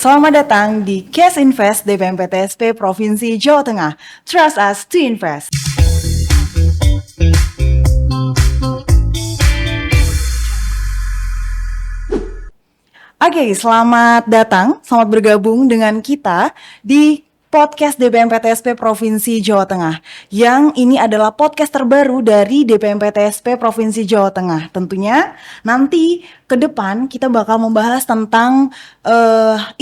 Selamat datang di Case Invest DPMPTSP Provinsi Jawa Tengah. Trust us to invest. Oke, selamat datang, selamat bergabung dengan kita di podcast DPMPTSP Provinsi Jawa Tengah. Yang ini adalah podcast terbaru dari DPMPTSP Provinsi Jawa Tengah. Tentunya nanti ke depan kita bakal membahas tentang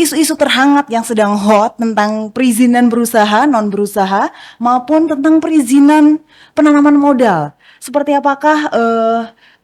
isu-isu terhangat yang sedang hot tentang perizinan berusaha, non berusaha, maupun tentang perizinan penanaman modal. Seperti apakah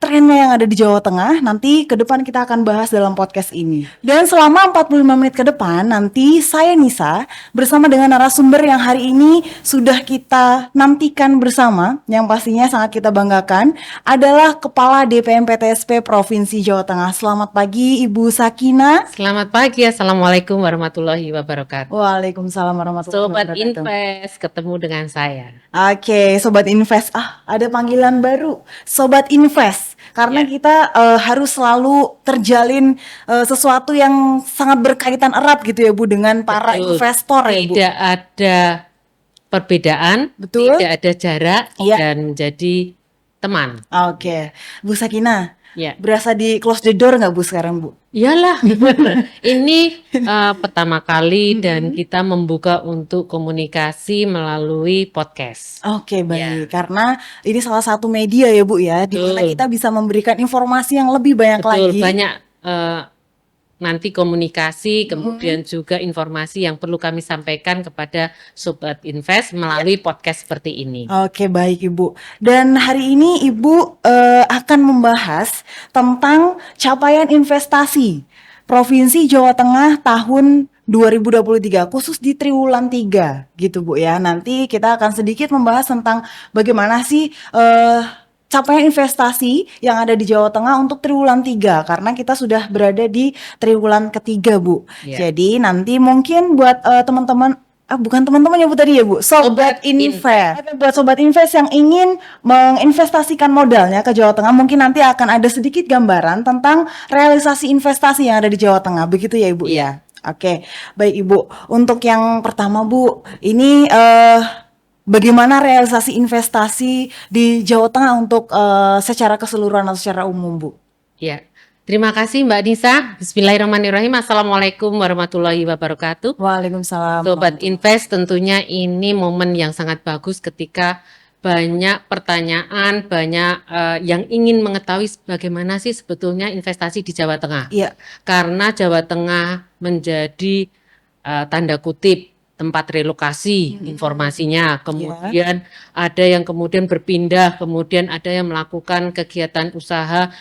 trennya yang ada di Jawa Tengah, nanti ke depan kita akan bahas dalam podcast ini. Dan selama 45 menit ke depan, nanti saya Nisa bersama dengan narasumber yang hari ini sudah kita nantikan bersama, yang pastinya sangat kita banggakan, adalah Kepala DPMPTSP Provinsi Jawa Tengah. Selamat pagi Ibu Sakina. Selamat pagi, Assalamualaikum warahmatullahi wabarakatuh. Waalaikumsalam warahmatullahi Sobat wabarakatuh. Invest, ketemu dengan saya. Oke, Sobat Invest. Ada panggilan baru, Sobat Invest. Karena kita harus selalu terjalin sesuatu yang sangat berkaitan erat gitu ya Bu dengan para Betul. investor ya Bu. Tidak ada perbedaan, Betul. tidak ada jarak, Iya. dan menjadi teman. Oke, Bu Sakina, Ya, berasa di close the door nggak Bu sekarang Bu? iyalah. Ini pertama kali dan kita membuka untuk komunikasi melalui podcast. Oke, baik. Karena ini salah satu media ya Bu ya, di mana Betul. kita bisa memberikan informasi yang lebih banyak Betul, lagi. banyak nanti komunikasi, kemudian juga informasi yang perlu kami sampaikan kepada Sobat Invest melalui podcast seperti ini. Oke, baik Ibu. Dan hari ini Ibu akan membahas tentang capaian investasi Provinsi Jawa Tengah tahun 2023 khusus di triwulan 3 gitu Bu ya. Nanti kita akan sedikit membahas tentang bagaimana sih capaian investasi yang ada di Jawa Tengah untuk triwulan 3 karena kita sudah berada di triwulan ketiga Bu. Ya. Jadi nanti mungkin buat teman-teman bukan teman-teman ya Bu tadi ya Bu, Sobat Invest. Buat Sobat Invest yang ingin menginvestasikan modalnya ke Jawa Tengah, mungkin nanti akan ada sedikit gambaran tentang realisasi investasi yang ada di Jawa Tengah. Begitu ya Ibu ya? Oke, baik Ibu. Untuk yang pertama Bu, ini bagaimana realisasi investasi di Jawa Tengah untuk secara keseluruhan atau secara umum Bu? Ya, terima kasih Mbak Nisa. Bismillahirrahmanirrahim. Assalamualaikum warahmatullahi wabarakatuh. Waalaikumsalam. Sobat Invest, tentunya ini momen yang sangat bagus ketika banyak pertanyaan, banyak yang ingin mengetahui bagaimana sih sebetulnya investasi di Jawa Tengah. Iya. Karena Jawa Tengah menjadi tanda kutip tempat relokasi informasinya, kemudian ada yang kemudian berpindah, kemudian ada yang melakukan kegiatan usaha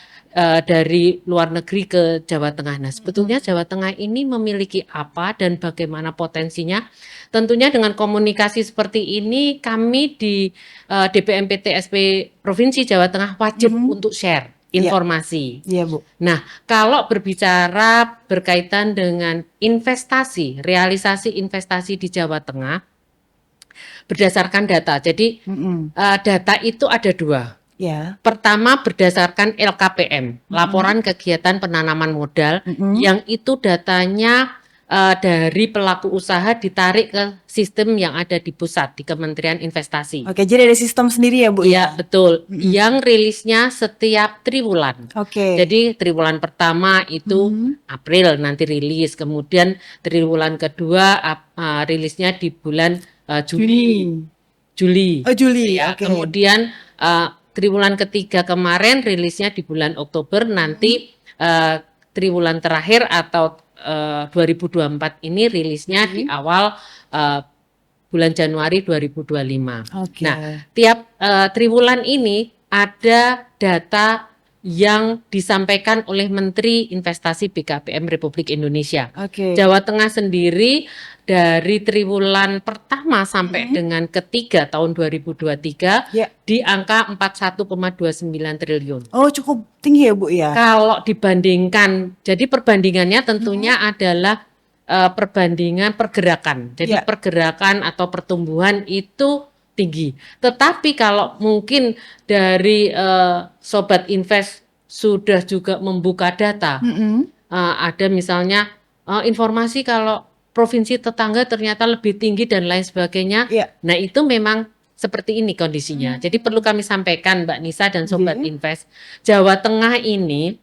dari luar negeri ke Jawa Tengah. Nah, sebetulnya Jawa Tengah ini memiliki apa dan bagaimana potensinya? Tentunya dengan komunikasi seperti ini, kami di DPMPTSP Provinsi Jawa Tengah wajib untuk share informasi. Iya Bu. Nah, kalau berbicara berkaitan dengan investasi, realisasi investasi di Jawa Tengah, berdasarkan data. Jadi data itu ada dua. Ya. Pertama berdasarkan LKPM, laporan kegiatan penanaman modal, yang itu datanya dari pelaku usaha ditarik ke sistem yang ada di pusat, di Kementerian Investasi. Oke, jadi ada sistem sendiri ya Bu ya? Betul. Yang rilisnya setiap triwulan. Oke. Jadi triwulan pertama itu April nanti rilis, kemudian triwulan kedua rilisnya di bulan Juli. Oh, Juli. Ya, Oke. kemudian triwulan ketiga kemarin rilisnya di bulan Oktober, nanti triwulan terakhir atau 2024 ini rilisnya di awal bulan Januari 2025. Oke. Nah, tiap triwulan ini ada data yang disampaikan oleh Menteri Investasi BKPM Republik Indonesia. Oke. Jawa Tengah sendiri dari triwulan pertama sampai dengan ketiga tahun 2023 di angka 41,29 triliun. Oh, cukup tinggi ya Bu ya? Kalau dibandingkan, jadi perbandingannya tentunya adalah perbandingan pergerakan. Jadi pergerakan atau pertumbuhan itu tinggi. Tetapi kalau mungkin dari Sobat Invest sudah juga membuka data, ada misalnya informasi kalau provinsi tetangga ternyata lebih tinggi dan lain sebagainya. Iya. Nah, itu memang seperti ini kondisinya. Jadi perlu kami sampaikan Mbak Nisa dan Sobat Iya. Invest, Jawa Tengah ini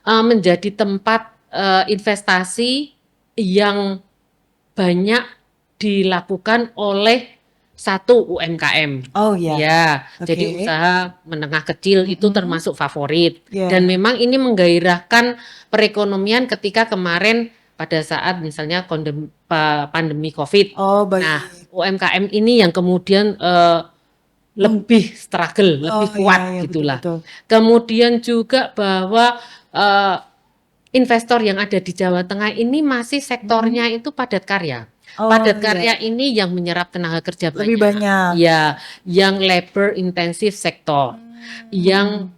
menjadi tempat investasi yang banyak dilakukan oleh satu UMKM. Oh ya. Ya, jadi Oke. usaha menengah kecil itu termasuk favorit. Iya. Dan memang ini menggairahkan perekonomian ketika kemarin pada saat misalnya pandemi COVID. Oh baik. Nah, UMKM ini yang kemudian lebih struggle, lebih kuat iya, gitulah. betul. Kemudian juga bahwa investor yang ada di Jawa Tengah ini masih sektornya itu padat karya. Oh, Padat iya. karya ini yang menyerap tenaga kerja Lebih banyak. banyak. Ya, yang labor intensive sektor. Yang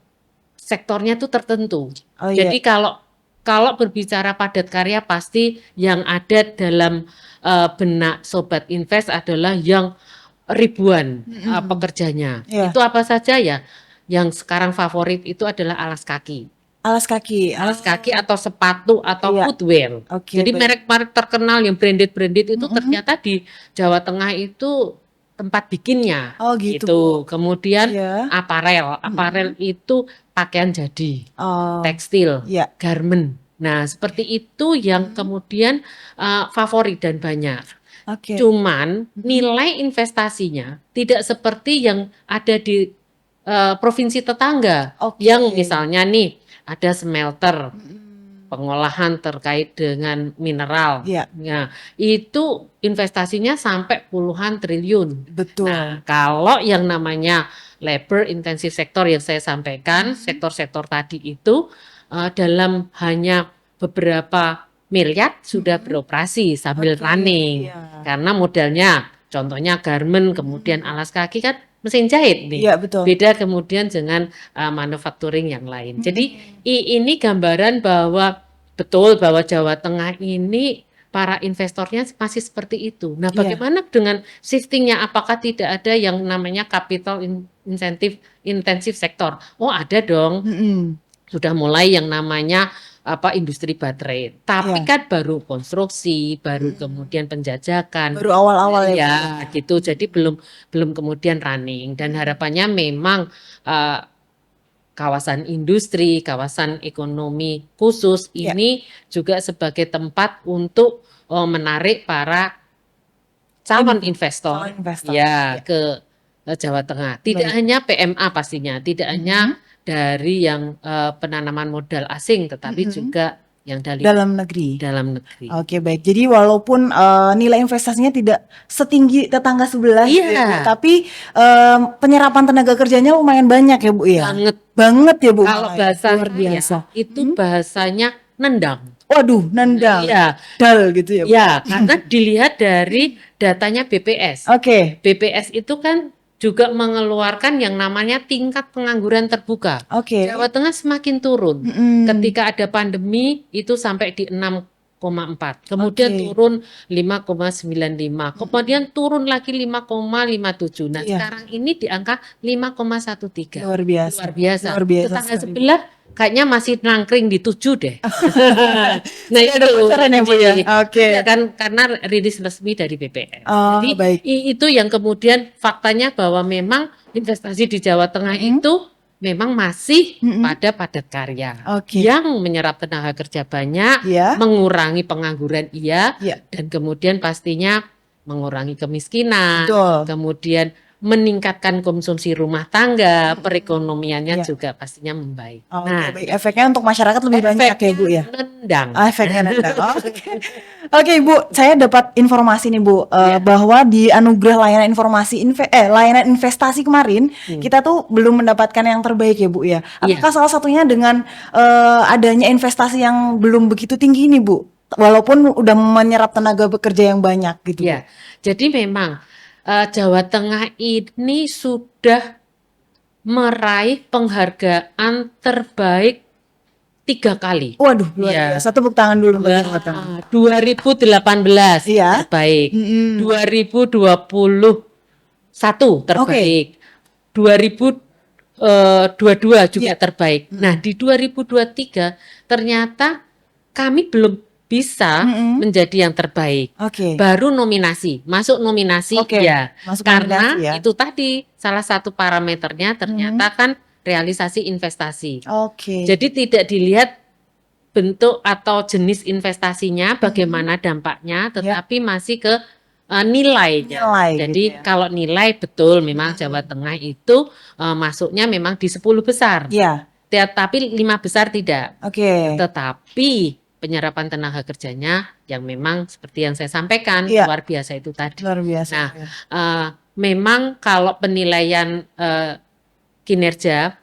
sektornya itu tertentu. Oh iya. Jadi kalau berbicara padat karya pasti yang ada dalam benak Sobat Invest adalah yang ribuan pekerjanya. Iya. Itu apa saja ya? Yang sekarang favorit itu adalah alas kaki. Alas kaki. Alas kaki atau sepatu atau Iya. footwear. Oke, Jadi baik. merek-merek terkenal yang branded itu ternyata di Jawa Tengah itu tempat bikinnya. Oh gitu. Kemudian Iya. aparel itu pakaian jadi, Oh. tekstil, Iya. garment. Nah, seperti itu yang kemudian favorit dan banyak. Oke. Cuman nilai investasinya tidak seperti yang ada di provinsi tetangga. Oke. Yang misalnya nih ada smelter, pengolahan terkait dengan mineral. Iya. Nah, itu investasinya sampai puluhan triliun. Betul. Nah, kalau yang namanya labor intensive sector yang saya sampaikan, sektor-sektor tadi itu dalam hanya beberapa miliar sudah beroperasi sambil Oke, running. iya. Karena modalnya, contohnya garment, kemudian alas kaki kan mesin jahit nih. Iya, betul. Beda kemudian dengan manufacturing yang lain. Jadi ini gambaran bahwa betul bahwa Jawa Tengah ini para investornya masih seperti itu. Nah, Iya. bagaimana dengan shiftingnya? Apakah tidak ada yang namanya capital intensive sector? Oh, ada dong. Sudah mulai yang namanya industri baterai. Tapi Iya. kan baru konstruksi, baru kemudian penjajakan. Baru awal-awal ya. Ya, gitu. Jadi belum kemudian running dan harapannya memang kawasan industri, kawasan ekonomi khusus Ya. ini juga sebagai tempat untuk menarik para calon investor, Calon investor. ya Ya. ke Jawa Tengah. Tidak Baik. hanya PMA pastinya, tidak hanya dari yang penanaman modal asing, tetapi juga yang dari Dalam negeri. dalam negeri. Oke, baik. Jadi walaupun nilai investasinya tidak setinggi tetangga sebelah, Iya. gitu ya, Bu, tapi penyerapan tenaga kerjanya lumayan banyak ya, Bu ya. Banget ya, Bu. kalau malah ya. bahasa Luar biasa. itu bahasanya nendang. Waduh, nendang. Iya, Dal gitu ya, Bu. ya karena dilihat dari datanya BPS. Oke. BPS itu kan juga mengeluarkan yang namanya tingkat pengangguran terbuka. Oke. Jawa Tengah semakin turun. Ketika ada pandemi itu sampai di 6,4. Kemudian Oke. turun 5,95. Kemudian turun lagi 5,57. Nah, Iya. sekarang ini di angka 5,13. Luar biasa. Luar biasa. Luar biasa Tetangga sekali. sebelah kayaknya masih nangkring di 7 deh. Nah, Ada bocoran ya, Bu ya. Oke. Ya kan karena rilis resmi dari BPS. Oh, Jadi baik. itu yang kemudian faktanya bahwa memang investasi di Jawa Tengah itu memang masih pada padat karya. Oke. Yang menyerap tenaga kerja banyak, Iya. mengurangi pengangguran Iya. dan kemudian pastinya mengurangi kemiskinan. Betul. Kemudian meningkatkan konsumsi rumah tangga, perekonomiannya Iya. juga pastinya membaik. Oke, Nah, baik. Efeknya untuk masyarakat lebih banyak ya, Bu ya. nendang. Efeknya nendang. Oke, Bu, saya dapat informasi nih, Bu, bahwa di anugerah layanan layanan investasi kemarin kita tuh belum mendapatkan yang terbaik ya, Bu ya. Apakah salah satunya dengan adanya investasi yang belum begitu tinggi nih, Bu? Walaupun udah menyerap tenaga bekerja yang banyak gitu. Ya, jadi memang Jawa Tengah ini sudah meraih penghargaan terbaik 3 kali. Waduh, luar biasa. Tepuk tangan dulu buat Jawa Tengah. 2018 Iya. terbaik, 2021 terbaik, 2022 juga terbaik. Nah, di 2023 ternyata kami belum bisa menjadi yang terbaik. Oke. Baru nominasi, masuk nominasi Oke, ya. masuk Karena nominasi ya. itu tadi salah satu parameternya ternyata kan realisasi investasi. Oke. Jadi tidak dilihat bentuk atau jenis investasinya, bagaimana dampaknya, tetapi masih ke nilainya. Nilai Jadi gitu ya. kalau nilai betul memang Jawa Tengah itu masuknya memang di 10 besar. Iya. Tapi 5 besar tidak. Oke. Tetapi penyerapan tenaga kerjanya yang memang seperti yang saya sampaikan Iya. luar biasa itu tadi. Luar biasa. Nah, memang kalau penilaian kinerja,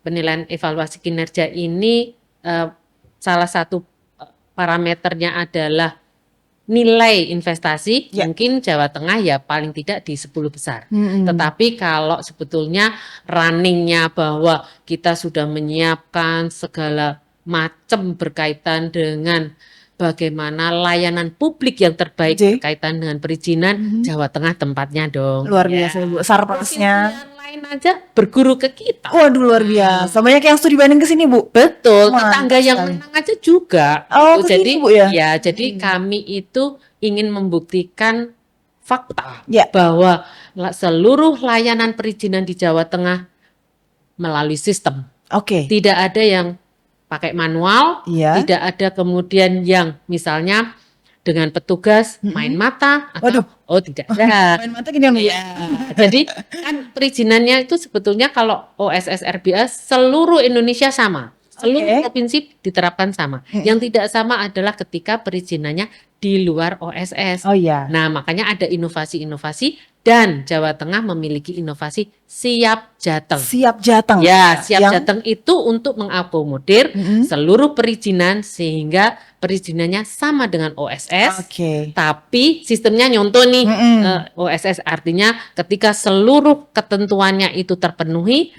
penilaian evaluasi kinerja ini salah satu parameternya adalah nilai investasi. Mungkin Jawa Tengah ya paling tidak di 10 besar. Tetapi kalau sebetulnya runningnya bahwa kita sudah menyiapkan segala macam berkaitan dengan bagaimana layanan publik yang terbaik berkaitan dengan perizinan, Jawa Tengah tempatnya dong. Luar biasa Bu, surplusnya. Yang lain aja berguru ke kita. Waduh, luar biasa. Banyak yang studi banding ke sini Bu. Betul, tetangga yang menang aja juga. Oh, Jadi kesini, Bu, ya? jadi kami itu ingin membuktikan fakta Ya. bahwa seluruh layanan perizinan di Jawa Tengah melalui sistem. Oke. Tidak ada yang pakai manual, Iya. tidak ada kemudian yang misalnya dengan petugas main mata atau tidak ada. Main mata gini Bu. Jadi kan perizinannya itu sebetulnya kalau OSS RBA seluruh Indonesia sama. Seluruh provinsi diterapkan sama. Yang tidak sama adalah ketika perizinannya di luar OSS. Oh iya. Nah, makanya ada inovasi-inovasi dan Jawa Tengah memiliki inovasi siap jateng. Siap jateng. Ya, siap jateng itu untuk mengakomodir seluruh perizinan sehingga perizinannya sama dengan OSS. Oke. Tapi sistemnya nyontoh nih OSS, artinya ketika seluruh ketentuannya itu terpenuhi,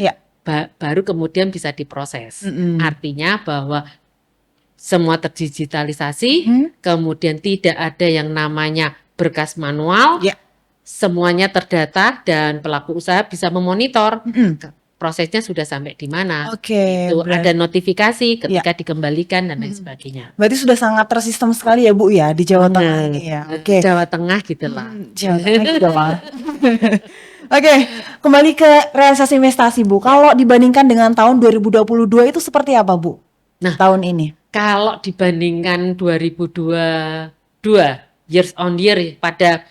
baru kemudian bisa diproses. Artinya bahwa semua terdigitalisasi, kemudian tidak ada yang namanya berkas manual, semuanya terdata dan pelaku usaha bisa memonitor prosesnya sudah sampai di mana. Itu ada notifikasi ketika dikembalikan dan lain sebagainya. Berarti sudah sangat tersistem sekali ya Bu ya di Jawa Tengah ini ya. Jawa Tengah gitu lah. Jawa Tengah gitu lah. Oke, kembali ke realisasi investasi Bu. Kalau dibandingkan dengan tahun 2022 itu seperti apa Bu? Nah, tahun ini. Kalau dibandingkan 2022 years on year pada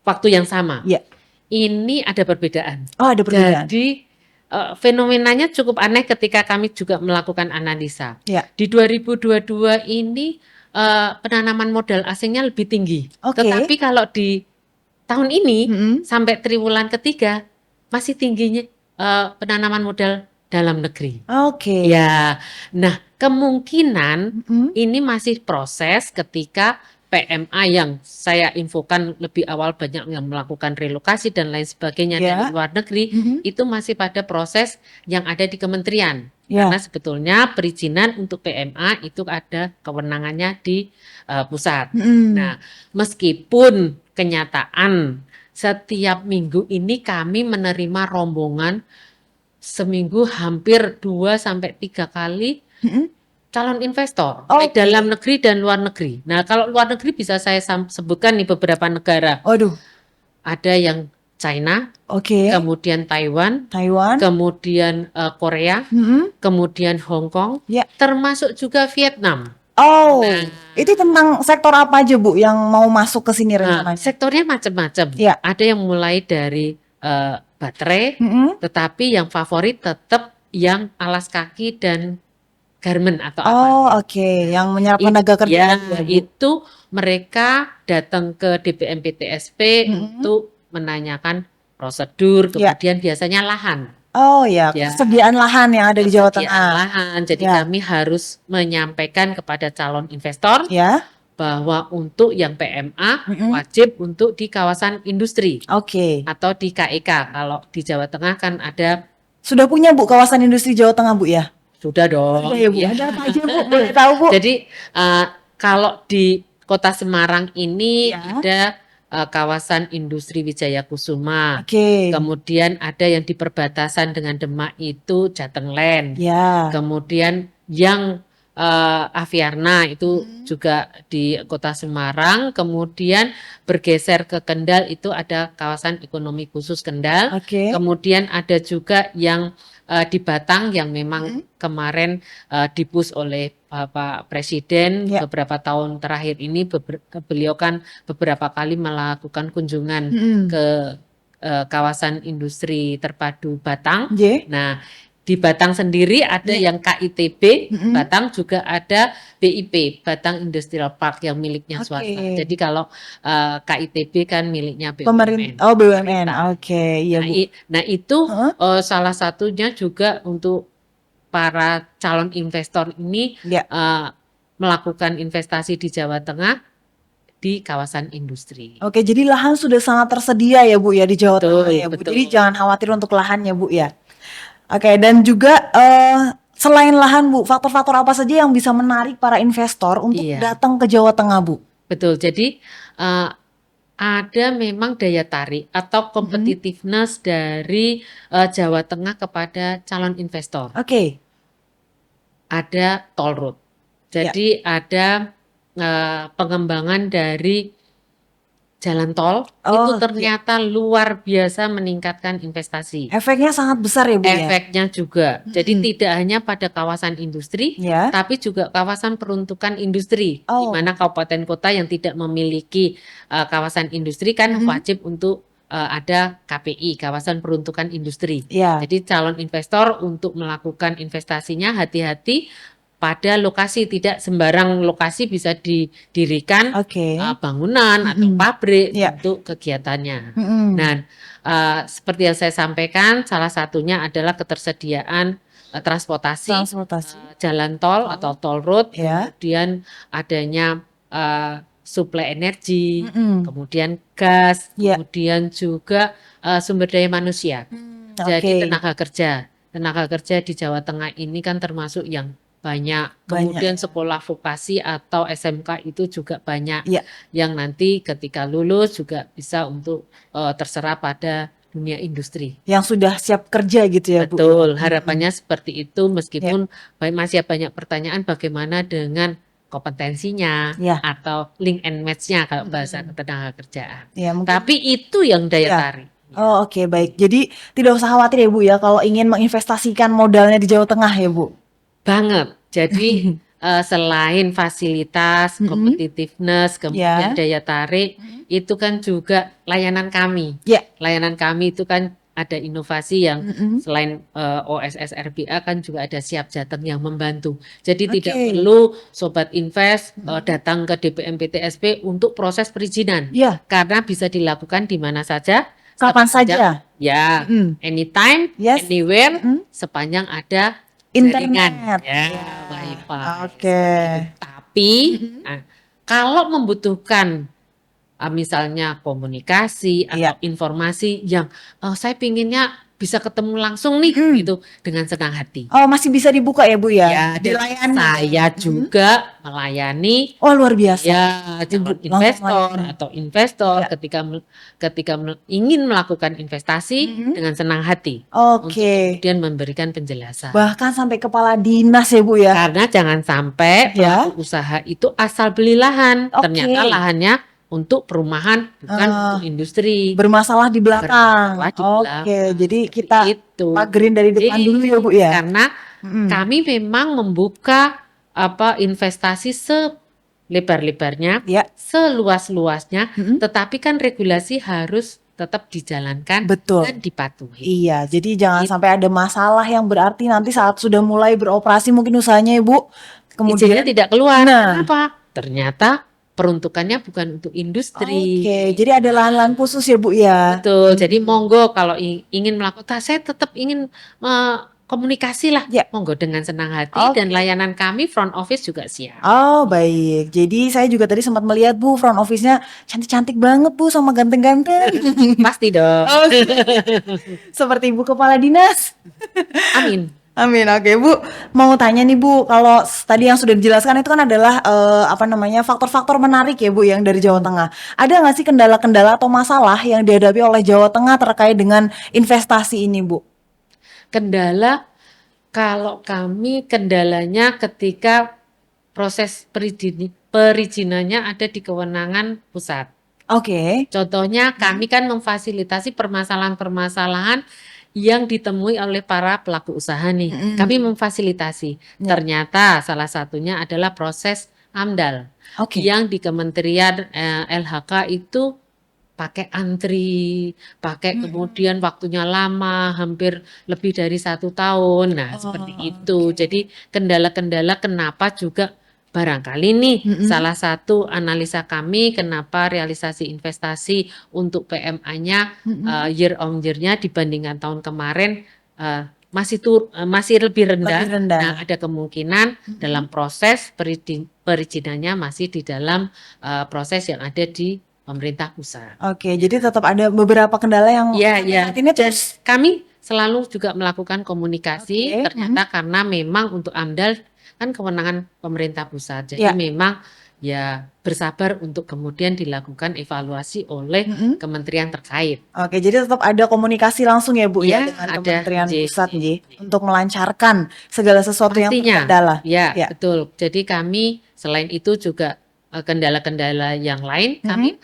waktu yang sama. Ini ada perbedaan. Oh, ada perbedaan. Jadi fenomenanya cukup aneh ketika kami juga melakukan analisa. Di 2022 ini penanaman modal asingnya lebih tinggi. Tetapi kalau di tahun ini sampai triwulan ketiga masih tingginya penanaman modal dalam negeri. Ya, nah kemungkinan ini masih proses ketika PMA yang saya infokan lebih awal banyak yang melakukan relokasi dan lain sebagainya dari luar negeri itu masih pada proses yang ada di kementerian. Karena sebetulnya perizinan untuk PMA itu ada kewenangannya di pusat. Nah, meskipun kenyataan setiap minggu ini kami menerima rombongan seminggu hampir 2-3 kali calon investor, baik dalam negeri dan luar negeri. Nah, kalau luar negeri bisa saya sebutkan nih beberapa negara. Ada yang China, kemudian Taiwan, kemudian Korea, kemudian Hong Kong, termasuk juga Vietnam. Itu tentang sektor apa aja Bu yang mau masuk ke sini rencananya? Sektornya macam-macam. Ada yang mulai dari baterai, tetapi yang favorit tetap yang alas kaki dan garment atau apa. Yang menyerap tenaga kerja. Itu mereka datang ke DPM PTSP untuk menanyakan prosedur, kemudian biasanya lahan. Kesediaan lahan yang ada di Jawa Tengah. Lahan. Jadi kami harus menyampaikan kepada calon investor bahwa untuk yang PMA wajib untuk di kawasan industri. Atau di KEK. Kalau di Jawa Tengah kan ada. Sudah punya Bu kawasan industri Jawa Tengah Bu ya? Sudah dong. Sudah ya Bu. Ada apa aja Bu? Boleh tahu Bu? Jadi kalau di Kota Semarang ini ada kawasan industri Wijaya Kusuma. Kemudian ada yang di perbatasan dengan Demak itu Jateng Land. Kemudian yang Aviarna itu juga di Kota Semarang, kemudian bergeser ke Kendal itu ada kawasan ekonomi khusus Kendal, Oke. kemudian ada juga yang di Batang yang memang kemarin di-push oleh Bapak Presiden Ya. beberapa tahun terakhir ini beliau kan beberapa kali melakukan kunjungan Mm-mm. ke kawasan industri terpadu Batang. Nggih. Nah, di Batang sendiri ada yang KITB, Mm-mm. Batang juga ada BIP, Batang Industrial Park yang miliknya Oke. swasta. Jadi kalau KITB kan miliknya Pemerintah. BUMN. Oh, BUMN. Pemerintah. Oke, iya Nah, Bu. nah itu Heeh. salah satunya juga untuk para calon investor ini Ya. melakukan investasi di Jawa Tengah di kawasan industri. Oke, jadi lahan sudah sangat tersedia ya Bu ya di Jawa Betul, Tengah ya Bu. betul. Jadi jangan khawatir untuk lahan ya Bu ya. Oke, dan juga selain lahan Bu, faktor-faktor apa saja yang bisa menarik para investor untuk Iya. datang ke Jawa Tengah Bu? Betul. Jadi ada memang daya tarik atau competitiveness dari Jawa Tengah kepada calon investor. Oke. Ada toll road. Jadi ada pengembangan dari jalan tol itu Oh, ternyata luar biasa meningkatkan investasi. Efeknya sangat besar ya Bu ya. Efeknya juga. Jadi tidak hanya pada kawasan industri, Ya. tapi juga kawasan peruntukan industri, di Oh. mana kabupaten kota yang tidak memiliki kawasan industri kan wajib untuk ada KPI, kawasan peruntukan industri. Ya. Jadi calon investor untuk melakukan investasinya hati-hati pada lokasi, tidak sembarang lokasi bisa didirikan Oke. bangunan atau pabrik Ya. untuk kegiatannya. Mm-mm. Nah, seperti yang saya sampaikan, salah satunya adalah ketersediaan transportasi, jalan tol atau toll road, Ya. kemudian adanya suplai energi, Mm-mm. kemudian gas, Ya. kemudian juga sumber daya manusia. Jadi Oke. tenaga kerja di Jawa Tengah ini kan termasuk yang banyak. Kemudian sekolah vokasi atau SMK itu juga banyak, Ya. yang nanti ketika lulus juga bisa untuk terserap pada dunia industri. Yang sudah siap kerja gitu ya Bu. Betul, harapannya seperti itu, meskipun masih banyak pertanyaan bagaimana dengan kompetensinya Ya. atau link and match-nya kalau bahasa ketenaga kerjaan. Ya, mungkin. Tapi itu yang daya Ya. tarik. Oh, oke, baik. Jadi tidak usah khawatir ya Bu ya kalau ingin menginvestasikan modalnya di Jawa Tengah ya Bu. Banget. Jadi selain fasilitas, competitiveness, kemudian daya tarik, itu kan juga layanan kami. Ya. Layanan kami itu kan ada inovasi yang selain OSS RBA kan juga ada Siap Jateng yang membantu. Jadi tidak perlu Sobat Invest datang ke DPMPTSP untuk proses perizinan. Ya. Karena bisa dilakukan di mana saja. Kapan saja. Ya, anytime, anywhere, sepanjang ada internet. Ya, Wifi. Oke. Tapi kalau membutuhkan misalnya komunikasi atau informasi yang saya pinginnya bisa ketemu langsung nih gitu, dengan senang hati. Oh, masih bisa dibuka ya Bu ya? Ya, dilayani. Saya juga melayani. Oh, luar biasa. Ya, investor atau investor ketika ingin melakukan investasi dengan senang hati. Oke. Untuk kemudian memberikan penjelasan. Bahkan sampai kepala dinas ya Bu ya? Karena jangan sampai pelaku usaha itu asal beli lahan, ternyata lahannya untuk perumahan bukan untuk industri. Bermasalah di belakang. Oke, jadi kita pagerin dari depan dulu ya Bu ya. Karena kami memang membuka investasi selebar-lebarnya, seluas-luasnya, tetapi kan regulasi harus tetap dijalankan dan dipatuhi. Iya, jadi jangan sampai ada masalah yang berarti nanti saat sudah mulai beroperasi mungkin usahanya Ibu, kemudian tidak keluar. Kenapa? Ternyata peruntukannya bukan untuk industri. Oke, jadi ada lahan-lahan khusus ya Bu ya. Betul. Jadi monggo kalau ingin melakukan, saya tetap ingin komunikasi lah. Monggo dengan senang hati dan layanan kami front office juga siap. Oh, baik. Jadi saya juga tadi sempat melihat Bu, front office-nya cantik-cantik banget Bu, sama ganteng-ganteng. Pasti dong. Seperti Ibu Kepala Dinas. Amin. Amin. Oke Bu, mau tanya nih Bu, kalau tadi yang sudah dijelaskan itu kan adalah faktor-faktor menarik ya Bu yang dari Jawa Tengah. Ada nggak sih kendala-kendala atau masalah yang dihadapi oleh Jawa Tengah terkait dengan investasi ini Bu? Kendala, kalau kami kendalanya ketika proses perizinannya ada di kewenangan pusat. Oke. Contohnya kami kan memfasilitasi permasalahan-permasalahan yang ditemui oleh para pelaku usaha nih. Kami memfasilitasi. Ya. Ternyata salah satunya adalah proses AMDAL Oke. yang di Kementerian LHK itu pakai antri, pakai kemudian waktunya lama, hampir lebih dari 1 tahun. Nah, seperti itu. Oke. Jadi kendala-kendala kenapa juga barangkali nih salah satu analisa kami kenapa realisasi investasi untuk PMA-nya year on year-nya dibandingkan tahun kemarin masih lebih rendah. Lebih rendah. Nah, ada kemungkinan dalam proses perizinannya masih di dalam proses yang ada di pemerintah pusat. Oke, jadi tetap ada beberapa kendala yang Iya. saat ini Dan terus. kami selalu juga melakukan komunikasi. Oke. Ternyata karena memang untuk AMDAL kan kewenangan pemerintah pusat. Jadi Ya. memang ya bersabar untuk kemudian dilakukan evaluasi oleh kementerian terkait. Oke, jadi tetap ada komunikasi langsung ya Bu ya Iya, dengan ada, Kementerian J. Pusat J, untuk melancarkan segala sesuatu yang Pastinya, terkendala. ya, Ya. betul. Jadi kami selain itu juga kendala-kendala yang lain, kami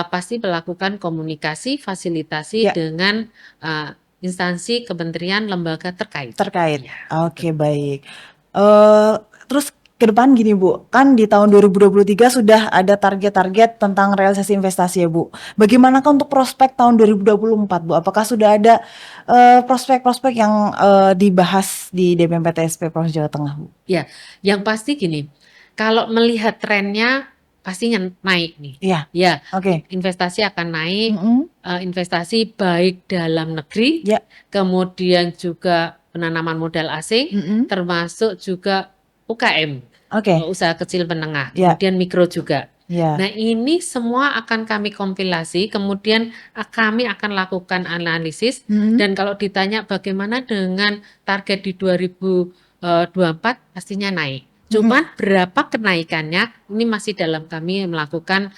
pasti melakukan komunikasi, fasilitasi Ya. dengan instansi kementerian lembaga terkait. Terkait. Ya, Oke, baik. Terus ke depan gini Bu, kan di tahun 2023 sudah ada target-target tentang realisasi investasi ya Bu. Bagaimanakah untuk prospek tahun 2024 Bu? Apakah sudah ada prospek-prospek yang dibahas di DPMPTSP Provinsi Jawa Tengah Bu? Ya, yang pasti gini, kalau melihat trennya pastinya naik nih. Iya. Ya, Oke. investasi akan naik, investasi baik dalam negeri, Ya. kemudian juga penanaman modal asing, termasuk juga UKM, Oke. usaha kecil menengah, Ya. kemudian mikro juga. Ya. Nah, ini semua akan kami kompilasi, kemudian kami akan lakukan analisis, dan kalau ditanya bagaimana dengan target di 2024, pastinya naik. Cuman berapa kenaikannya, ini masih dalam kami melakukan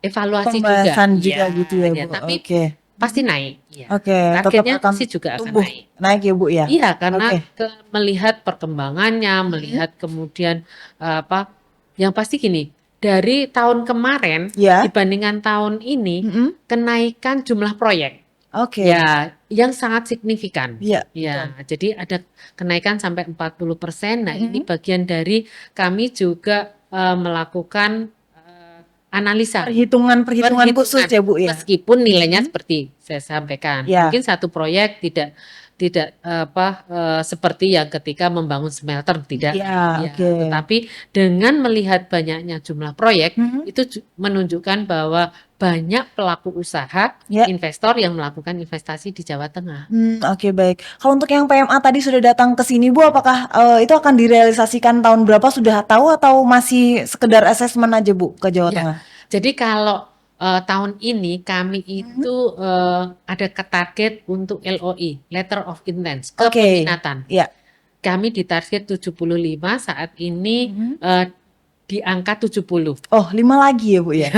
evaluasi Pembahasan juga Ya, gitu ya Bu. tapi Oke. pasti naik. Ya. Oke, tetap Targetnya akan pasti juga akan tumbuh naik. naik ya Bu ya. Iya, karena Oke. melihat perkembangannya, melihat kemudian yang pasti gini, dari tahun kemarin Ya. dibandingkan tahun ini, kenaikan jumlah proyek Oke. ya yang sangat signifikan. Iya, Ya, jadi ada kenaikan sampai 40%. Nah, ini bagian dari kami juga melakukan analisa. Perhitungan khusus ya Bu ya. Meskipun nilainya seperti saya sampaikan, Ya. mungkin satu proyek tidak seperti yang ketika membangun smelter tidak. Ya, oke. Tetapi dengan melihat banyaknya jumlah proyek itu menunjukkan bahwa banyak pelaku usaha, Ya. investor yang melakukan investasi di Jawa Tengah. Oke, baik. Kalau untuk yang PMA tadi sudah datang ke sini Bu, apakah itu akan direalisasikan tahun berapa, sudah tahu atau masih sekedar asesmen aja Bu ke Jawa Ya. Tengah? Jadi kalau tahun ini kami itu ada target untuk LOI, Letter of Intent, Oke. kepeminatan. Ya. Kami di target 75, saat ini di angka 70. Oh, 5 lagi ya Bu ya.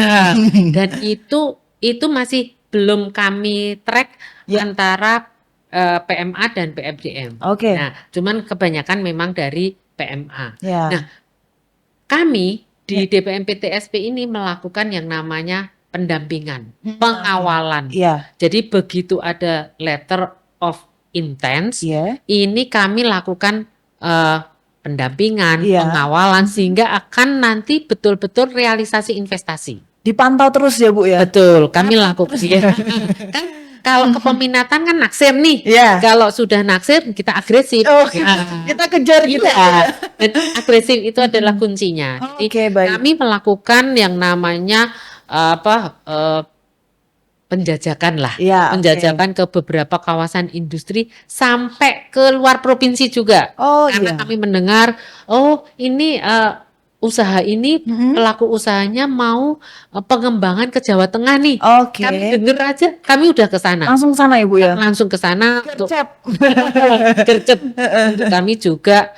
Dan itu masih belum kami track Ya. antara PMA dan PMDM. Oke. Nah, cuman kebanyakan memang dari PMA. Ya. Nah, kami di DPMPTSP ini melakukan yang namanya pendampingan, pengawalan. Iya. Jadi begitu ada letter of intent, Iya. ini kami lakukan pendampingan, Iya. pengawalan sehingga akan nanti betul-betul realisasi investasi. Dipantau terus ya Bu ya. Betul, kami lakukan. Kan kalau kepeminatan kan naksir nih. Iya. Kalau sudah naksir kita agresif. Oh, kita kejar gitu. Iya. Dan agresif itu adalah kuncinya. Jadi Oke, baik. kami melakukan yang namanya penjajakan lah. Iya, Penjajakan ke beberapa kawasan industri sampai ke luar provinsi juga. Oh, Karena iya. kami mendengar, oh ini usaha ini pelaku usahanya mau pengembangan ke Jawa Tengah nih. Oke. Kami dengar aja, kami udah ke sana. Langsung sana ya Bu ya. Langsung ke sana untuk Gercep. gercep. Kami juga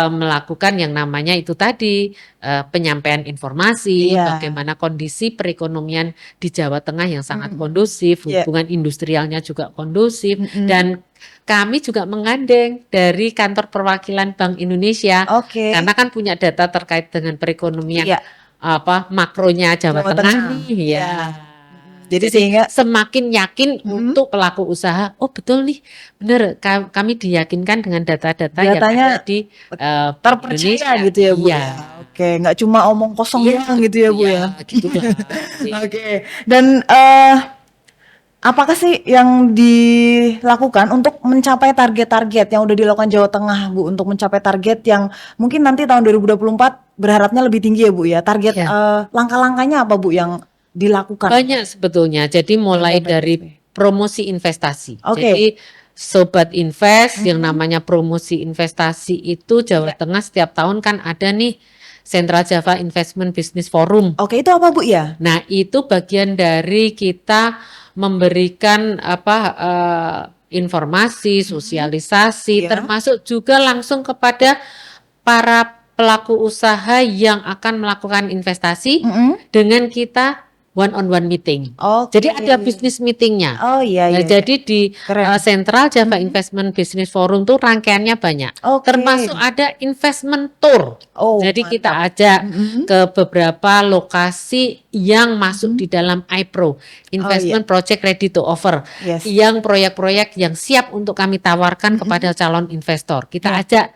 melakukan yang namanya itu tadi penyampaian informasi, Iya. bagaimana kondisi perekonomian di Jawa Tengah yang sangat kondusif, Iya. hubungan industrialnya juga kondusif, dan kami juga menggandeng dari kantor perwakilan Bank Indonesia Oke. karena kan punya data terkait dengan perekonomian Iya. makronya Jawa Jawa Tengah Tengah. nih ya. Iya. Jadi Jadi sehingga semakin yakin Mm-mm. untuk pelaku usaha, oh betul nih, benar kami diyakinkan dengan data-data yang Datanya ada di Bank terpercaya Indonesia. gitu ya Bu Iya. ya. Oke, nggak cuma omong kosong Iya, doang gitu ya Bu iya, ya. gitulah. Oke. Dan apakah sih yang dilakukan untuk mencapai target-target yang udah dilakukan Jawa Tengah Bu untuk mencapai target yang mungkin nanti tahun 2024 berharapnya lebih tinggi ya Bu ya. Target Iya. langkah-langkahnya apa Bu yang dilakukan? Banyak sebetulnya. Jadi mulai BMPTSP. dari promosi investasi. Oke. Jadi Sobat Invest yang namanya promosi investasi itu Jawa Iya. Tengah setiap tahun kan ada nih Central Java Investment Business Forum. Oke, itu apa Bu ya? Nah, itu bagian dari kita memberikan informasi, sosialisasi, Iya. termasuk juga langsung kepada para pelaku usaha yang akan melakukan investasi dengan kita one on one meeting. Oke. Jadi ada bisnis meetingnya. Oh iya Nah, iya. jadi di Keren. Central Java Investment Business Forum tuh rangkaiannya banyak. Oke. Termasuk ada investment tour. Oh, Jadi kita mantap. ajak ke beberapa lokasi yang masuk di dalam iPro, Investment Project Ready to Offer, Yes. yang proyek-proyek yang siap untuk kami tawarkan kepada calon investor. Kita ajak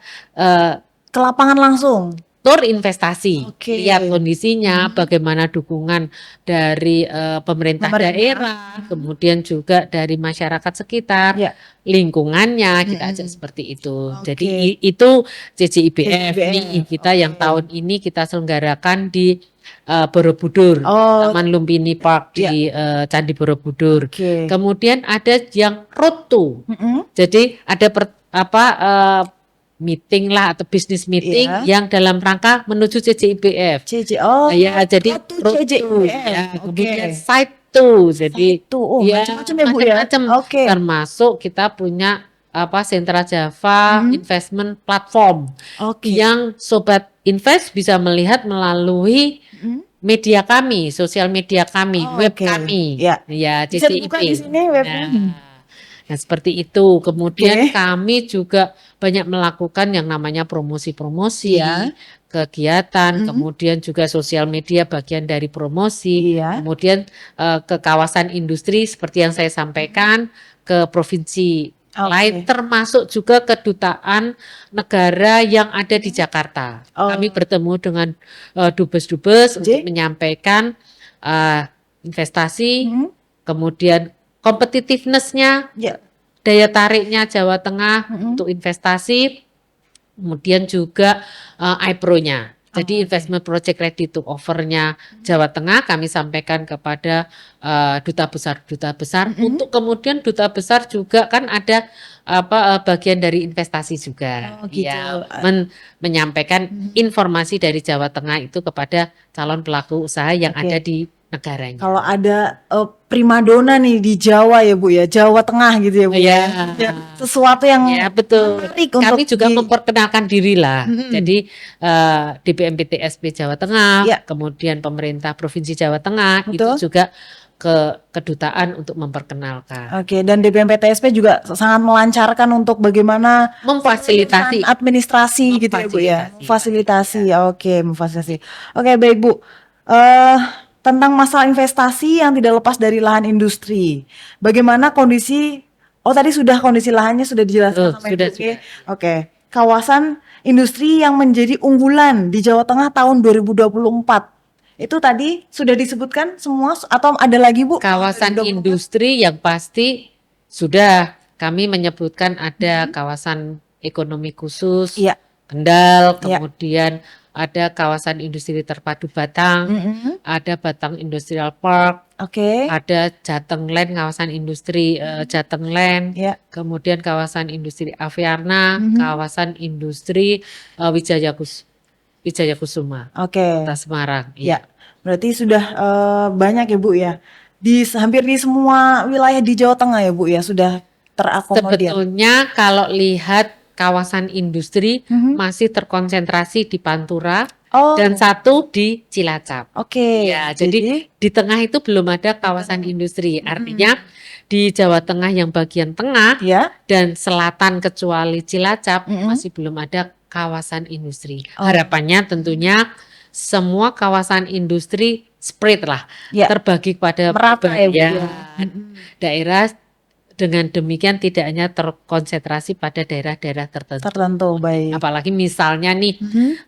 Ke lapangan langsung. tur investasi, Oke. lihat kondisinya, bagaimana dukungan dari pemerintah daerah, kemudian juga dari masyarakat sekitar, Ya. lingkungannya, kita ajak seperti itu. Oke. Jadi itu CCIBF CCIBF, nih kita yang tahun ini kita selenggarakan di Borobudur, Oh. Taman Lumpini Park di Candi Borobudur. Oke. Kemudian ada yang road to. Mm-mm. Jadi ada meeting lah atau business meeting Iya. yang dalam rangka menuju CCIBF. Oh, Ya, jadi road to road to, CCIBF. ya, Oke. kemudian site to. Jadi Site to. Oh, ya macam-macam ya, Bu, ya? macam-macam. Oke. Termasuk kita punya Central Java Investment Platform Oke. yang Sobat Invest bisa melihat melalui media kami, sosial media kami, Oh, web oke. kami. Ya. Ya, Bisa CCIP. dibuka di sini webnya. Nah, seperti itu. Kemudian Oke. kami juga banyak melakukan yang namanya promosi-promosi, Iya. kegiatan, kemudian juga sosial media bagian dari promosi, Iya. kemudian ke kawasan industri seperti yang saya sampaikan, ke provinsi lain, termasuk juga kedutaan negara yang ada di Jakarta. Kami bertemu dengan dubes-dubes untuk menyampaikan investasi, kemudian competitiveness-nya, Ya. daya tariknya Jawa Tengah untuk investasi, kemudian juga iPro-nya. Jadi investment project ready to offer-nya Jawa Tengah kami sampaikan kepada duta besar untuk kemudian duta besar juga kan ada bagian dari investasi juga. Oh, gitu. Ya, menyampaikan informasi dari Jawa Tengah itu kepada calon pelaku usaha yang ada di negaranya. Kalau ada primadona nih di Jawa ya Bu ya, Jawa Tengah gitu ya Bu ya. Ya, sesuatu yang ya betul. menarik Kami untuk juga memperkenalkan diri lah. Jadi di BMPTSP Jawa Tengah, kemudian pemerintah Provinsi Jawa Tengah itu juga ke kedutaan untuk memperkenalkan. Oke, dan DPMPTSP juga sangat melancarkan untuk bagaimana memfasilitasi administrasi gitu ya Bu ya. Fasilitasi. Oke, memfasilitasi. Oke, baik Bu. Tentang masalah investasi yang tidak lepas dari lahan industri. Bagaimana kondisi tadi kondisi lahannya sudah dijelaskan sama Ibu. Oke. Kawasan industri yang menjadi unggulan di Jawa Tengah tahun 2024. Itu tadi sudah disebutkan semua atau ada lagi Bu? Kawasan industri yang pasti sudah kami menyebutkan ada kawasan ekonomi khusus Kendal, kemudian ada kawasan industri terpadu Batang, ada Batang Industrial Park, ada Jateng Land, kawasan industri Jateng Land, kemudian kawasan industri Aviarna, kawasan industri Wijaya Kusuma, Kota Semarang. Ya, berarti sudah banyak ya Bu ya. Hampir di semua wilayah di Jawa Tengah ya Bu ya sudah terakomodir. Sebetulnya kalau lihat kawasan industri masih terkonsentrasi di Pantura, Oh, dan satu di Cilacap. oke. Ya, jadi di tengah itu belum ada kawasan industri. Artinya di Jawa Tengah yang bagian tengah ya. dan selatan kecuali Cilacap Mm-mm. masih belum ada kawasan industri. Oh. Harapannya tentunya semua kawasan industri spread lah, Ya. terbagi pada Merata ya, Bu, ya. daerah. Dengan demikian tidak hanya terkonsentrasi pada daerah-daerah tertentu. Tertentu, baik. Apalagi misalnya nih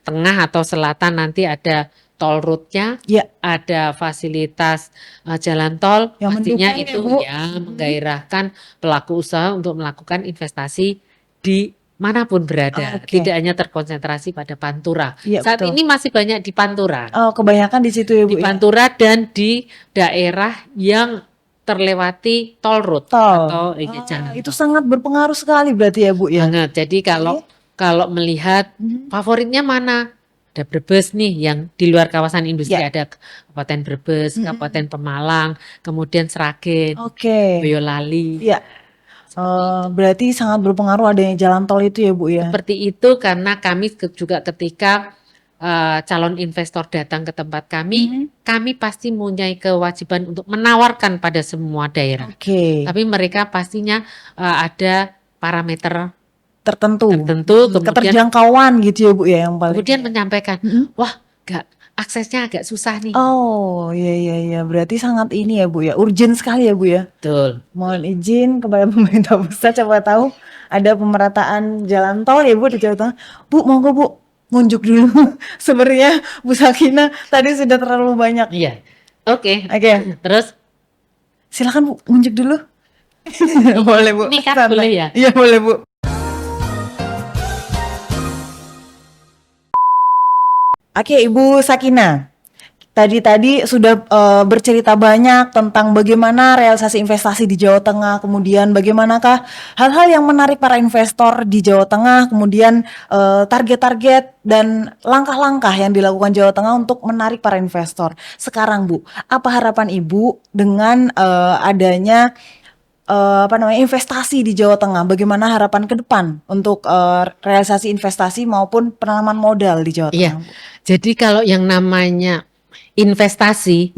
tengah atau selatan nanti ada toll road-nya, Ya. ada fasilitas jalan tol, Yang pastinya mendukung ya, itu Bu. ya menggairahkan pelaku usaha untuk melakukan investasi di manapun berada, Oke. tidak hanya terkonsentrasi pada Pantura. Iya, Saat betul. ini masih banyak di Pantura, Oh, kebanyakan di situ ya, Bu, di ya. Pantura dan di daerah yang terlewati toll road Tol. atau jalan Itu tol. sangat berpengaruh sekali berarti ya, Bu, ya. Banget. Jadi kalau melihat favoritnya mana? Ada Brebes nih yang di luar kawasan industri, Ya. ada Kabupaten Brebes, Kabupaten Pemalang, kemudian Sragen, Oke. Boyolali. Iya. Berarti sangat berpengaruh adanya jalan tol itu ya, Bu, ya. Seperti itu karena kami juga ketika calon investor datang ke tempat kami, kami pasti mempunyai kewajiban untuk menawarkan pada semua daerah. Oke. Tapi mereka pastinya ada parameter Tertentu. kemudian Keterjangkauan gitu ya, Bu, ya, yang paling. kemudian menyampaikan, wah, aksesnya agak susah nih. Oh, iya. Berarti sangat ini ya, Bu, ya. Urgent sekali ya, Bu, ya. Betul. Mohon izin kepada pemerintah pusat, coba tahu ada pemerataan jalan tol ya, Bu, di Jawa Tengah. Bu, monggo, Bu, ngunjuk dulu. Sebenarnya Bu Sakina tadi sudah terlalu banyak. Iya. Oke. Terus silakan, Bu, ngunjuk dulu. Boleh, Bu. Ini kan boleh ya? Iya, boleh, Bu. Oke, Ibu Sakina. Tadi sudah bercerita banyak tentang bagaimana realisasi investasi di Jawa Tengah, kemudian bagaimanakah hal-hal yang menarik para investor di Jawa Tengah, kemudian target-target dan langkah-langkah yang dilakukan Jawa Tengah untuk menarik para investor. Sekarang, Bu, apa harapan Ibu dengan adanya investasi di Jawa Tengah? Bagaimana harapan ke depan untuk realisasi investasi maupun penanaman modal di Jawa Tengah? Iya. Jadi kalau yang namanya investasi,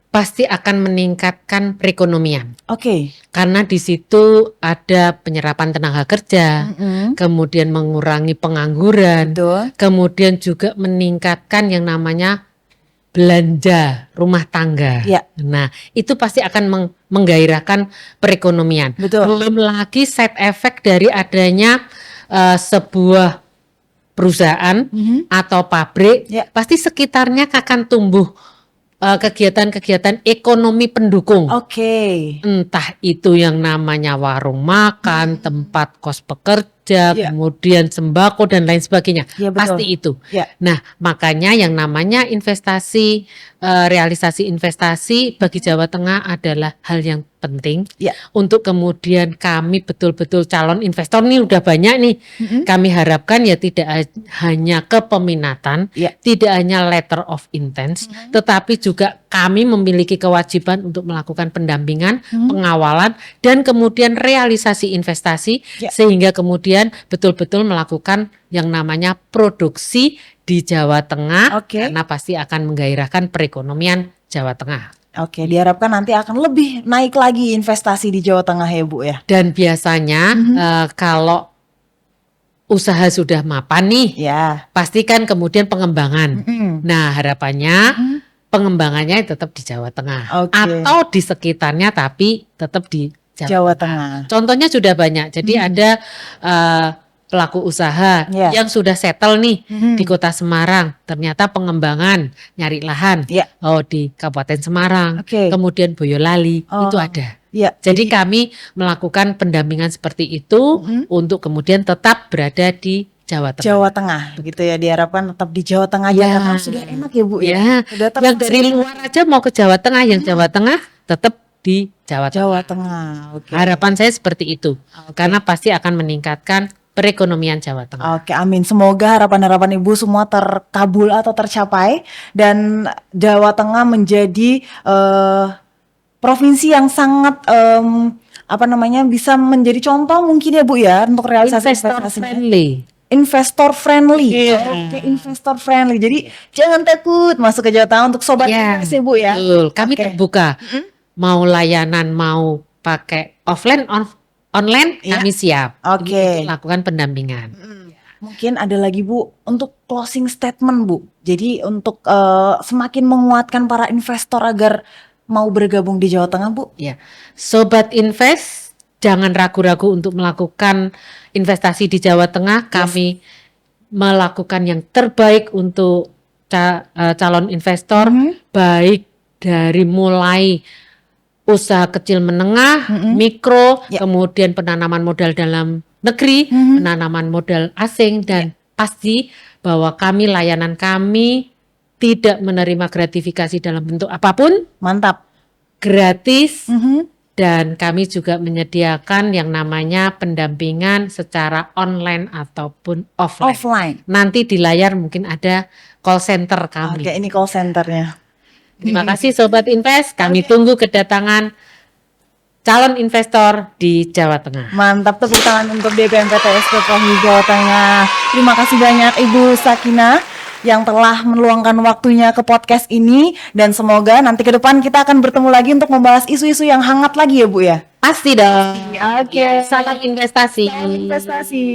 pasti akan meningkatkan perekonomian. Oke. Karena di situ ada penyerapan tenaga kerja, kemudian mengurangi pengangguran, kemudian juga meningkatkan yang namanya belanja rumah tangga. Nah, itu pasti akan menggairahkan perekonomian. Belum lagi side effect dari adanya sebuah perusahaan atau pabrik, pasti sekitarnya akan tumbuh kegiatan-kegiatan ekonomi pendukung. Entah itu yang namanya warung makan, tempat kos pekerja, kemudian sembako dan lain sebagainya. Pasti itu. Nah, makanya yang namanya investasi, realisasi investasi bagi Jawa Tengah adalah hal yang penting untuk kemudian kami betul-betul calon investor nih udah banyak nih. Kami harapkan ya tidak hanya kepeminatan, tidak hanya letter of intent, tetapi juga kami memiliki kewajiban untuk melakukan pendampingan, pengawalan, dan kemudian realisasi investasi sehingga kemudian betul-betul melakukan yang namanya produksi di Jawa Tengah karena pasti akan menggairahkan perekonomian Jawa Tengah. Diharapkan nanti akan lebih naik lagi investasi di Jawa Tengah ya, Bu, ya. Dan biasanya kalau usaha sudah mapan nih, pastikan kemudian pengembangan. Nah, harapannya pengembangannya tetap di Jawa Tengah atau di sekitarnya, tapi tetap di Jawa Tengah. Contohnya sudah banyak. Jadi ada pelaku usaha yang sudah settle nih di Kota Semarang, ternyata pengembangan nyari lahan di Kabupaten Semarang, kemudian Boyolali itu ada. Jadi kami melakukan pendampingan seperti itu untuk kemudian tetap berada di Jawa Tengah, begitu ya, diharapkan tetap di Jawa Tengah karena sudah enak ya, Bu, ya. Yang dari luar aja mau ke Jawa Tengah, yang Jawa Tengah tetap di Jawa Tengah. Harapan saya seperti itu, karena pasti akan meningkatkan perekonomian Jawa Tengah. Amin. Semoga harapan-harapan Ibu semua terkabul atau tercapai dan Jawa Tengah menjadi provinsi yang sangat bisa menjadi contoh mungkin ya, Bu, ya, untuk realisasi investasi. Friendly. investor friendly. Iya. Oke, investor friendly. Jadi jangan takut masuk ke Jawa Tengah untuk sobat Ya, invest ya Bu ya. betul. Kami Oke. terbuka. Mau layanan, mau pakai offline, online, Iya. kami siap. Oke. Untuk lakukan pendampingan. Mungkin ada lagi Bu untuk closing statement Bu. Jadi untuk semakin menguatkan para investor agar mau bergabung di Jawa Tengah Bu. Ya, Sobat Invest, jangan ragu-ragu untuk melakukan investasi di Jawa Tengah. Kami melakukan yang terbaik untuk calon investor, baik dari mulai usaha kecil menengah, mikro, Ya. kemudian penanaman modal dalam negeri, penanaman modal asing, dan pasti bahwa layanan kami tidak menerima gratifikasi dalam bentuk apapun, Mantap. gratis, dan kami juga menyediakan yang namanya pendampingan secara online ataupun offline. Offline. Nanti di layar mungkin ada call center kami. Oke, ini call centernya. Terima kasih Sobat Invest, kami tunggu kedatangan calon investor di Jawa Tengah. Mantap, tepuk tangan untuk DBMPTSP Provinsi Jawa Tengah. Terima kasih banyak Ibu Sakina yang telah meluangkan waktunya ke podcast ini, dan semoga nanti ke depan kita akan bertemu lagi untuk membahas isu-isu yang hangat lagi ya Bu ya. Pasti dong. Oke. Salam investasi. Investasi.